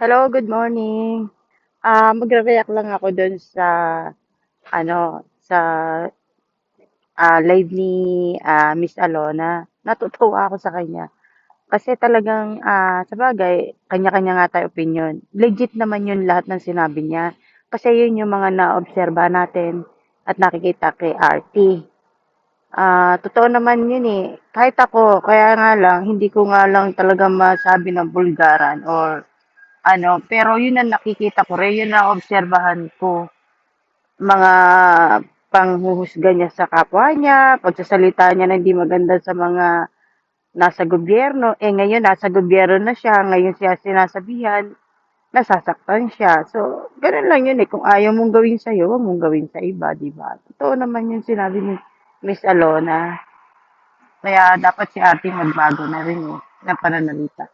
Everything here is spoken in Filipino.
Hello, good morning. Magre-react lang ako dun sa sa live ni Miss Alona. Natutuwa ako sa kanya. Kasi talagang sabagay, kanya-kanya nga tayo opinion. Legit naman yun lahat ng sinabi niya. Kasi yun yung mga naobserba natin at nakikita kay RT. Totoo naman yun eh. Kahit ako, kaya nga lang, hindi ko nga lang talaga masabi na bulgaran or pero yun ang nakikita ko rin, yun ang obserbahan ko. Mga panghuhusga niya sa kapwa niya, pagsasalita niya na hindi maganda sa mga nasa gobyerno. Eh ngayon, nasa gobyerno na siya, ngayon siya sinasabihan, nasasaktan siya. So, ganun lang yun eh. Kung ayaw mong gawin sa'yo, huwag mong gawin sa iba, di ba? Totoo naman yung sinabi ni Miss Alona. Kaya dapat si ate magbago na rin eh, na pananalita.